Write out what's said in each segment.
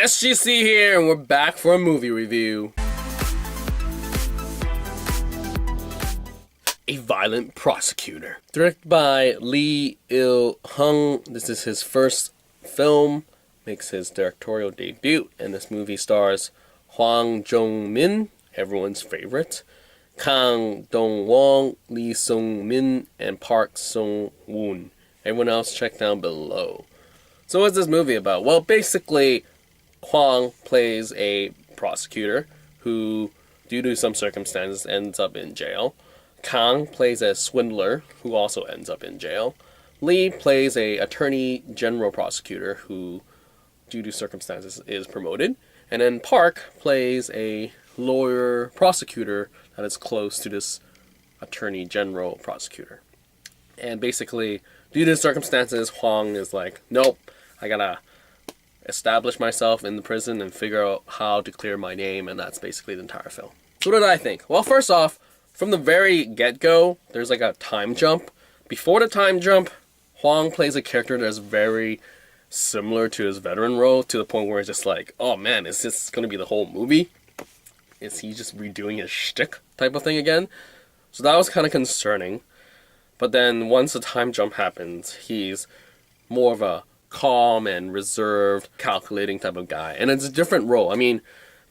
SGC here, and we're back for a movie review. A Violent Prosecutor. Directed by Lee Il-hyung. This is his first film, makes his directorial debut, and this movie stars Hwang Jung-min, everyone's favorite, Kang Dong-won, Lee Sung-min, and Park Sung-woong. Everyone else check down below. So what's this movie about? Well, basically, Hwang plays a prosecutor who, due to some circumstances, ends up in jail. Kang plays a swindler who also ends up in jail. Lee plays a attorney general prosecutor who, due to circumstances, is promoted. And then Park plays a lawyer prosecutor that is close to this attorney general prosecutor. And basically, due to circumstances, Hwang is like, nope, I gotta establish myself in the prison and figure out how to clear my name, and that's basically the entire film. So what did I think? Well, first off, from the very get-go, there's like a time jump. Before the time jump, Hwang plays a character that's very similar to his veteran role, to the point where it's just like, oh man, is this going to be the whole movie? Is he just redoing his shtick type of thing again? So that was kind of concerning. But then once the time jump happens, he's more of a calm and reserved, calculating type of guy. And it's a different role. I mean,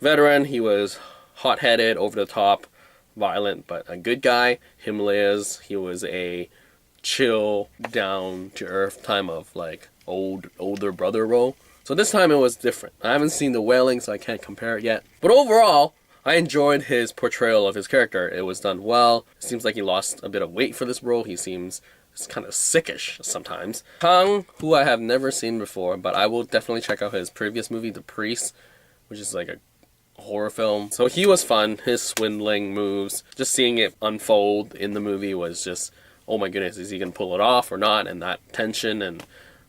veteran, he was hot-headed, over-the-top, violent, but a good guy. Himalayas, he was a chill, down-to-earth time of like older brother role. So this time it was different. I haven't seen The Wailing, so I can't compare it yet. But overall, I enjoyed his portrayal of his character. It was done well. It seems like he lost a bit of weight for this role. He seems kind of sickish sometimes. Kang, who I have never seen before, but I will definitely check out his previous movie, The Priest, which is like a horror film. So he was fun. His swindling moves, just seeing it unfold in the movie was just, oh my goodness, is he going to pull it off or not? And that tension and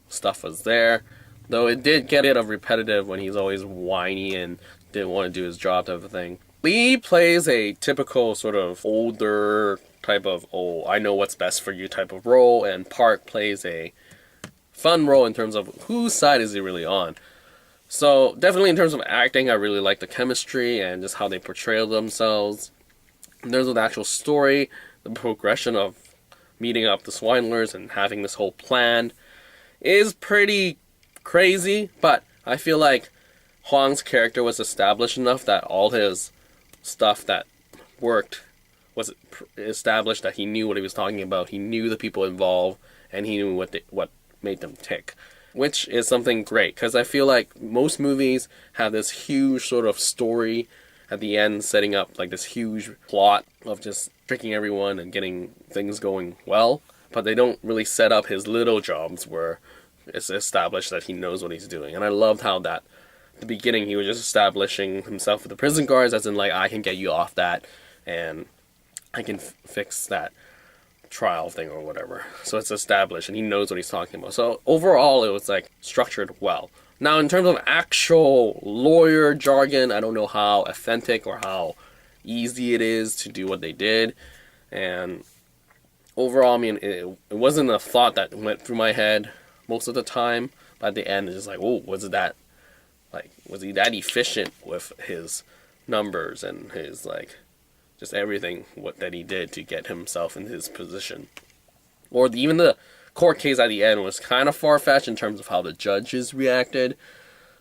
stuff was there. Though it did get it of repetitive when he's always whiny and didn't want to do his job type of thing. Lee plays a typical sort of older type of, oh, I know what's best for you type of role, and Park plays a fun role in terms of whose side is he really on. So definitely in terms of acting, I really like the chemistry and just how they portray themselves. In terms of the actual story, the progression of meeting up the swindlers and having this whole plan is pretty crazy, but I feel like Hwang's character was established enough that all his stuff that worked was established, that he knew what he was talking about, he knew the people involved, and he knew what made them tick. Which is something great, because I feel like most movies have this huge sort of story at the end, setting up like this huge plot of just tricking everyone and getting things going well, but they don't really set up his little jobs where it's established that he knows what he's doing. And I loved how that at the beginning he was just establishing himself with the prison guards, as in like, I can get you off that and I can fix that trial thing or whatever. So it's established and he knows what he's talking about. So overall it was like structured well. Now in terms of actual lawyer jargon, I don't know how authentic or how easy it is to do what they did. And overall, I mean, it wasn't a thought that went through my head most of the time, but at the end it's just like, oh, was he that efficient with his numbers and his like just everything that he did to get himself in his position. Or even the court case at the end was kind of far-fetched in terms of how the judges reacted.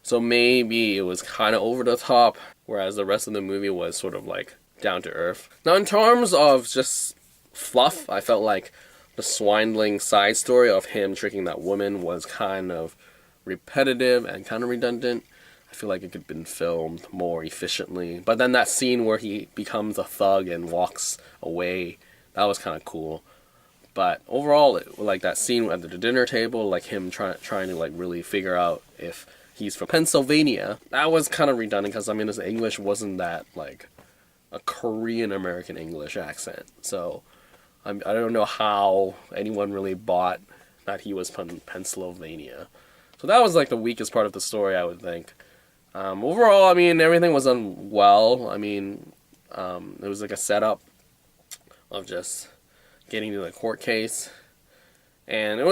So maybe it was kind of over the top, whereas the rest of the movie was sort of like down to earth. Now in terms of just fluff, I felt like the swindling side story of him tricking that woman was kind of repetitive and kind of redundant. I feel like it could have been filmed more efficiently. But then that scene where he becomes a thug and walks away, that was kind of cool. But overall, like that scene at the dinner table, like him trying to like really figure out if he's from Pennsylvania, that was kind of redundant because I mean his English wasn't that like a Korean American English accent. So I don't know how anyone really bought that he was from Pennsylvania. So that was like the weakest part of the story, I would think. Overall, I mean, everything was done well. I mean, it was like a setup of just getting to the court case. And it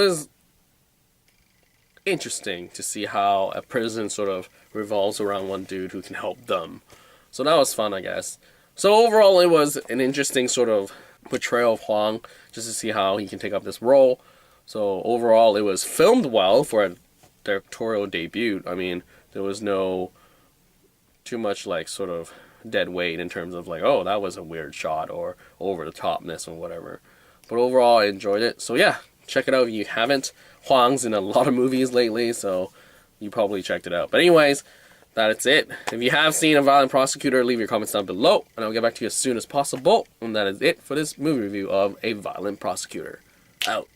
interesting to see how a prison sort of revolves around one dude who can help them. So that was fun, I guess. So overall, it was an interesting sort of portrayal of Hwang, just to see how he can take up this role. So overall, it was filmed well for a directorial debut. I mean, there was no too much like sort of dead weight in terms of like, oh, that was a weird shot or over the topness or whatever. But overall, I enjoyed it. So yeah, check it out if you haven't. Hwang's in a lot of movies lately, so you probably checked it out. But anyways, that's it. If you have seen A Violent Prosecutor, leave your comments down below, and I'll get back to you as soon as possible. And that is it for this movie review of A Violent Prosecutor. Out.